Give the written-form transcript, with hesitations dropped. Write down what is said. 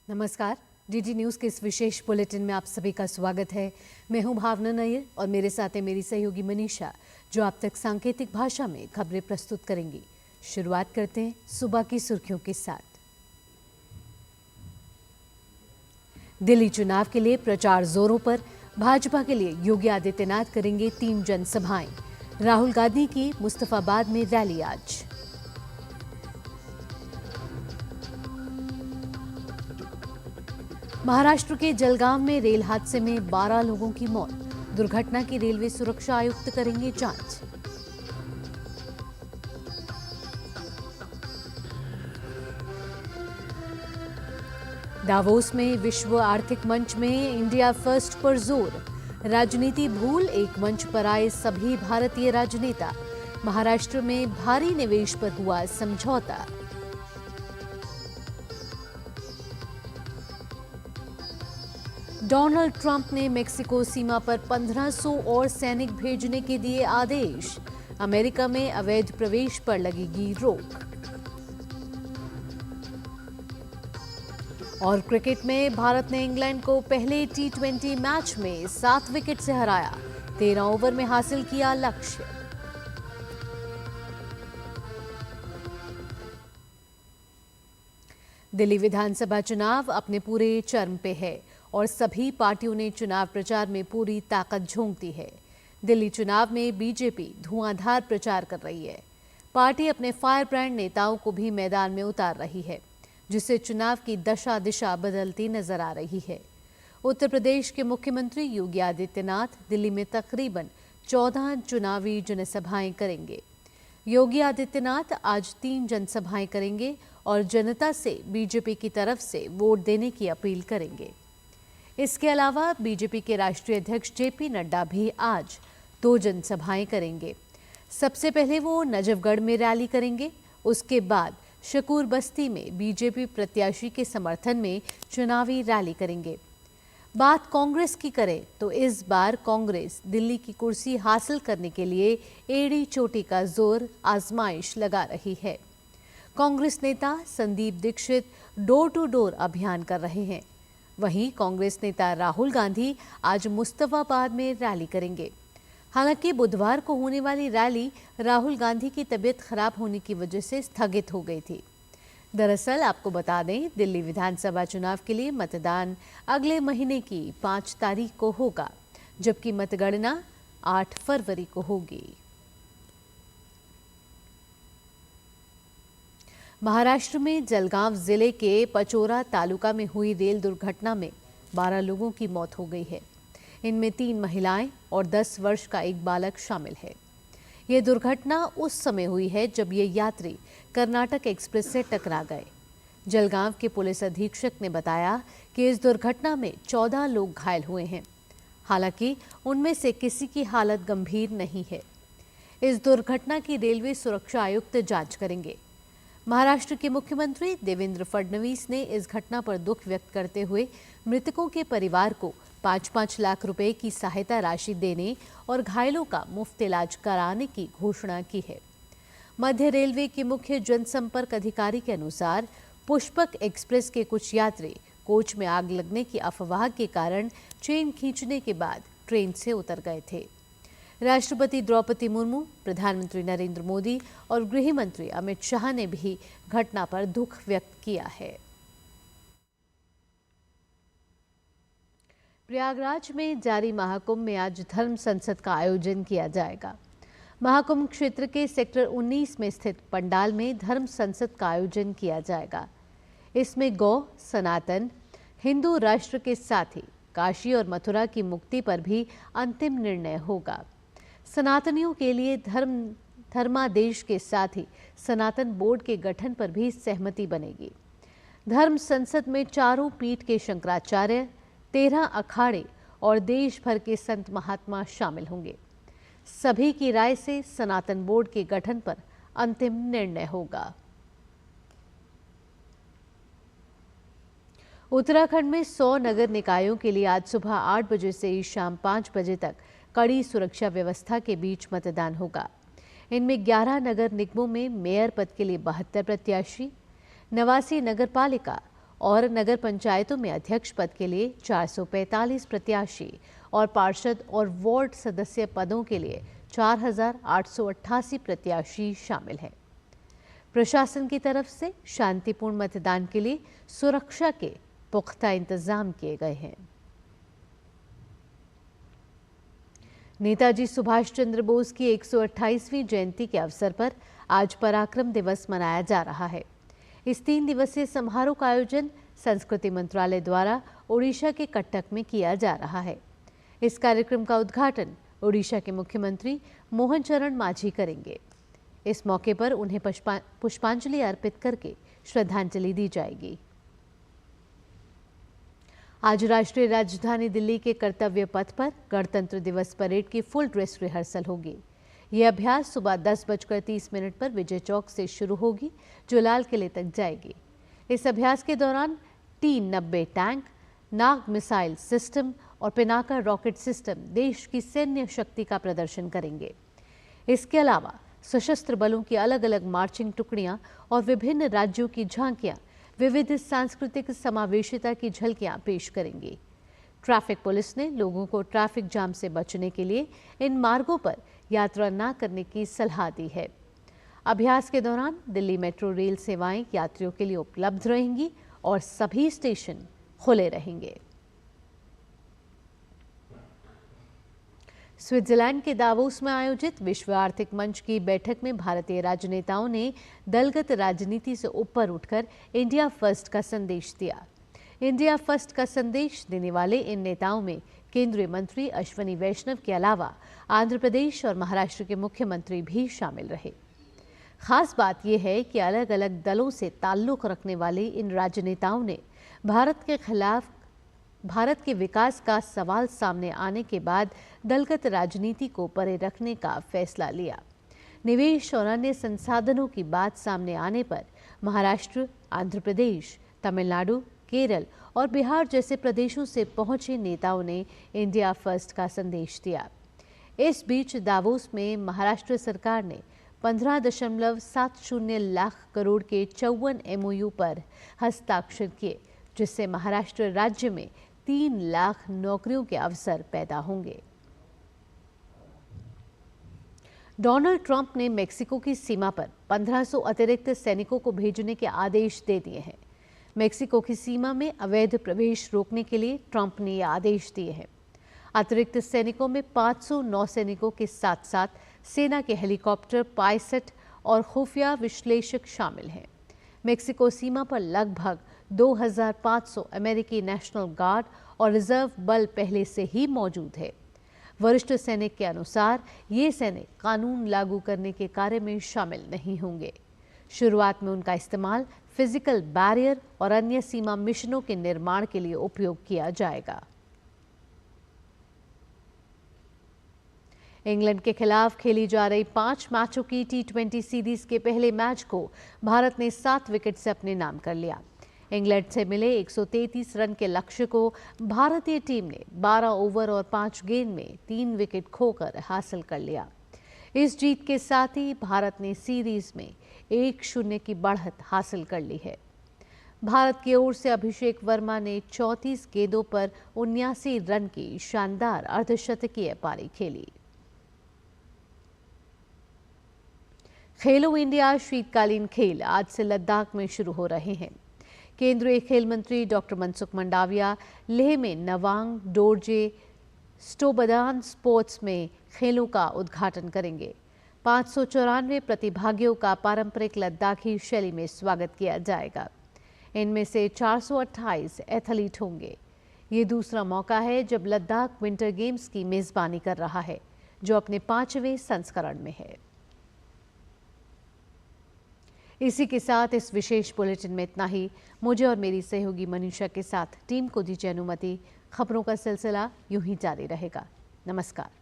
नमस्कार, DD news के इस विशेष बुलेटिन में आप सभी का स्वागत है। मैं हूं भावना नायर और मेरे साथ है मेरी सहयोगी मनीषा, जो आप तक सांकेतिक भाषा में खबरें प्रस्तुत करेंगी। शुरुआत करते हैं सुबह की सुर्खियों के साथ। दिल्ली चुनाव के लिए प्रचार जोरों पर। भाजपा के लिए योगी आदित्यनाथ करेंगे 3 जनसभाएं। राहुल गांधी की मुस्तफाबाद में रैली आज। महाराष्ट्र के जलगांव में रेल हादसे में 12 लोगों की मौत। दुर्घटना की रेलवे सुरक्षा आयुक्त करेंगे जांच। दावोस में विश्व आर्थिक मंच में इंडिया फर्स्ट पर जोर। राजनीति भूल एक मंच पर आए सभी भारतीय राजनेता। महाराष्ट्र में भारी निवेश पर हुआ समझौता। डोनाल्ड ट्रंप ने मेक्सिको सीमा पर 1500 और सैनिक भेजने के दिए आदेश। अमेरिका में अवैध प्रवेश पर लगेगी रोक। और क्रिकेट में भारत ने इंग्लैंड को पहले T20 मैच में 7 विकेट से हराया। 13 ओवर में हासिल किया लक्ष्य। दिल्ली विधानसभा चुनाव अपने पूरे चरम पे है और सभी पार्टियों ने चुनाव प्रचार में पूरी ताकत झोंक दी है। दिल्ली चुनाव में बीजेपी धुआंधार प्रचार कर रही है। पार्टी अपने फायर ब्रांड नेताओं को भी मैदान में उतार रही है, जिससे चुनाव की दशा दिशा बदलती नजर आ रही है। उत्तर प्रदेश के मुख्यमंत्री योगी आदित्यनाथ दिल्ली में तकरीबन 14 चुनावी जनसभाएं करेंगे। योगी आदित्यनाथ आज 3 जनसभाएं करेंगे और जनता से बीजेपी की तरफ से वोट देने की अपील करेंगे। इसके अलावा बीजेपी के राष्ट्रीय अध्यक्ष जेपी नड्डा भी आज 2 जनसभाएं करेंगे। सबसे पहले वो नजफगढ़ में रैली करेंगे। उसके बाद शकूर बस्ती में बीजेपी प्रत्याशी के समर्थन में चुनावी रैली करेंगे। बात कांग्रेस की करें तो इस बार कांग्रेस दिल्ली की कुर्सी हासिल करने के लिए एड़ी चोटी का जोर आजमाइश लगा रही है। कांग्रेस नेता Sandeep Dikshit door to door अभियान कर रहे हैं। वहीं कांग्रेस नेता राहुल गांधी आज मुस्तफाबाद में रैली करेंगे। हालांकि बुधवार को होने वाली रैली राहुल गांधी की तबीयत खराब होने की वजह से स्थगित हो गई थी। दरअसल आपको बता दें, दिल्ली विधानसभा चुनाव के लिए मतदान अगले महीने की 5 तारीख को होगा, जबकि मतगणना 8 फरवरी को होगी। महाराष्ट्र में जलगांव जिले के पचोरा तालुका में हुई रेल दुर्घटना में 12 लोगों की मौत हो गई है। इनमें 3 महिलाएं और 10 वर्ष का एक बालक शामिल है। ये दुर्घटना उस समय हुई है जब ये यात्री कर्नाटक एक्सप्रेस से टकरा गए। जलगांव के पुलिस अधीक्षक ने बताया कि इस दुर्घटना में 14 लोग घायल हुए हैं। हालांकि उनमें से किसी की हालत गंभीर नहीं है। इस दुर्घटना की रेलवे सुरक्षा आयुक्त जांच करेंगे। महाराष्ट्र के मुख्यमंत्री देवेंद्र फडणवीस ने इस घटना पर दुख व्यक्त करते हुए मृतकों के परिवार को 5-5 लाख रुपए की सहायता राशि देने और घायलों का मुफ्त इलाज कराने की घोषणा की है। मध्य रेलवे के मुख्य जनसंपर्क अधिकारी के अनुसार पुष्पक एक्सप्रेस के कुछ यात्री कोच में आग लगने की अफवाह के कारण चेन खींचने के बाद ट्रेन से उतर गए थे। राष्ट्रपति द्रौपदी मुर्मू, प्रधानमंत्री नरेंद्र मोदी और गृह मंत्री अमित शाह ने भी घटना पर दुख व्यक्त किया है। प्रयागराज में जारी महाकुंभ में आज धर्म संसद का आयोजन किया जाएगा। महाकुंभ क्षेत्र के सेक्टर 19 में स्थित पंडाल में धर्म संसद का आयोजन किया जाएगा। इसमें गौ, सनातन, हिंदू राष्ट्र के साथ ही काशी और मथुरा की मुक्ति पर भी अंतिम निर्णय होगा। सनातनियों के लिए धर्मादेश के साथ ही सनातन बोर्ड के गठन पर भी सहमति बनेगी। धर्म संसद में चारों पीठ के शंकराचार्य, 13 अखाड़े और देश भर के संत महात्मा शामिल होंगे। सभी की राय से सनातन बोर्ड के गठन पर अंतिम निर्णय होगा। उत्तराखंड में 100 नगर निकायों के लिए आज सुबह 8 बजे से शाम 5 बजे तक कड़ी सुरक्षा व्यवस्था के बीच मतदान होगा। इनमें 11 नगर निगमों में मेयर पद के लिए 72 प्रत्याशी, 89 नगर पालिका और नगर पंचायतों में अध्यक्ष पद के लिए 445 प्रत्याशी और पार्षद और वार्ड सदस्य पदों के लिए 4,888 प्रत्याशी शामिल हैं। प्रशासन की तरफ से शांतिपूर्ण मतदान के लिए सुरक्षा के पुख्ता इंतजाम किए गए हैं। नेताजी सुभाष चंद्र बोस की 128वीं जयंती के अवसर पर आज पराक्रम दिवस मनाया जा रहा है। इस 3 दिवसीय समारोह का आयोजन संस्कृति मंत्रालय द्वारा ओडिशा के कटक में किया जा रहा है। इस कार्यक्रम का उद्घाटन ओडिशा के मुख्यमंत्री मोहन चरण मांझी करेंगे। इस मौके पर उन्हें पुष्पांजलि अर्पित करके श्रद्धांजलि दी जाएगी। आज राष्ट्रीय राजधानी दिल्ली के कर्तव्य पथ पर गणतंत्र दिवस परेड की फुल ड्रेस रिहर्सल होगी। यह अभ्यास सुबह 10:30 पर विजय चौक से शुरू होगी, जो लाल किले तक जाएगी। इस अभ्यास के दौरान T-90 टैंक, नाग मिसाइल सिस्टम और पिनाका रॉकेट सिस्टम देश की सैन्य शक्ति का प्रदर्शन करेंगे। इसके अलावा सशस्त्र बलों की अलग अलग मार्चिंग टुकड़ियां और विभिन्न राज्यों की झांकियां विविध सांस्कृतिक समावेशिता की झलकियां पेश करेंगी। ट्रैफिक पुलिस ने लोगों को ट्रैफिक जाम से बचने के लिए इन मार्गों पर यात्रा न करने की सलाह दी है। अभ्यास के दौरान दिल्ली मेट्रो रेल सेवाएं यात्रियों के लिए उपलब्ध रहेंगी और सभी स्टेशन खुले रहेंगे। स्विट्जरलैंड के दावोस में आयोजित विश्व आर्थिक मंच की बैठक में भारतीय राजनेताओं ने दलगत राजनीति से ऊपर उठकर इंडिया फर्स्ट का संदेश दिया। इंडिया फर्स्ट का संदेश देने वाले इन नेताओं में केंद्रीय मंत्री अश्विनी वैष्णव के अलावा आंध्र प्रदेश और महाराष्ट्र के मुख्यमंत्री भी शामिल रहे। खास बात यह है कि अलग अलग दलों से ताल्लुक रखने वाले इन राजनेताओं ने भारत के विकास का सवाल सामने आने के बाद दलगत राजनीति को परे रखने का फैसला लिया। निवेश और अन्य संसाधनों की बात सामने आने पर महाराष्ट्र, आंध्र प्रदेश, तमिलनाडु, केरल और बिहार जैसे प्रदेशों से पहुंचे नेताओं ने इंडिया फर्स्ट का संदेश दिया। इस बीच दावोस में महाराष्ट्र सरकार ने 15.70 लाख करोड़ के 54 MOU पर हस्ताक्षर किए, जिससे महाराष्ट्र राज्य में 3 लाख नौकरियों के अवसर पैदा होंगे। डोनाल्ड ट्रंप ने मेक्सिको की सीमा पर 1500 अतिरिक्त सैनिकों को भेजने के आदेश दे दिए हैं। मेक्सिको की सीमा में अवैध प्रवेश रोकने के लिए ट्रंप ने ये आदेश दिए हैं। अतिरिक्त सैनिकों में 500 नौसैनिकों के साथ साथ सेना के हेलीकॉप्टर पायलट और खुफिया विश्लेषक शामिल हैं। मेक्सिको सीमा पर लगभग 2500 अमेरिकी नेशनल गार्ड और रिजर्व बल पहले से ही मौजूद है। वरिष्ठ सैनिक के अनुसार ये सैनिक कानून लागू करने के कार्य में शामिल नहीं होंगे। शुरुआत में उनका इस्तेमाल फिजिकल बैरियर और अन्य सीमा मिशनों के निर्माण के लिए उपयोग किया जाएगा। इंग्लैंड के खिलाफ खेली जा रही 5 मैचों की T20 सीरीज के पहले मैच को भारत ने 7 विकेट से अपने नाम कर लिया। इंग्लैंड से मिले 133 रन के लक्ष्य को भारतीय टीम ने 12 ओवर और 5 गेंद में 3 विकेट खोकर हासिल कर लिया। इस जीत के साथ ही भारत ने सीरीज में 1-0 की बढ़त हासिल कर ली है। भारत की ओर से अभिषेक वर्मा ने 34 गेंदों पर 79 रन की शानदार अर्धशतकीय पारी खेली। खेलो इंडिया शीतकालीन खेल आज से लद्दाख में शुरू हो रहे हैं। केंद्रीय खेल मंत्री डॉक्टर मनसुख मंडाविया लेह में नवांग डोरजे स्टोबदान स्पोर्ट्स में खेलों का उद्घाटन करेंगे। 594 प्रतिभागियों का पारंपरिक लद्दाखी शैली में स्वागत किया जाएगा। इनमें से 428 एथलीट होंगे। ये दूसरा मौका है जब लद्दाख विंटर गेम्स की मेजबानी कर रहा है, जो अपने 5वें संस्करण में है। इसी के साथ इस विशेष बुलेटिन में इतना ही। मुझे और मेरी सहयोगी मनीषा के साथ टीम को दीजिए अनुमति। खबरों का सिलसिला यूं ही जारी रहेगा। नमस्कार।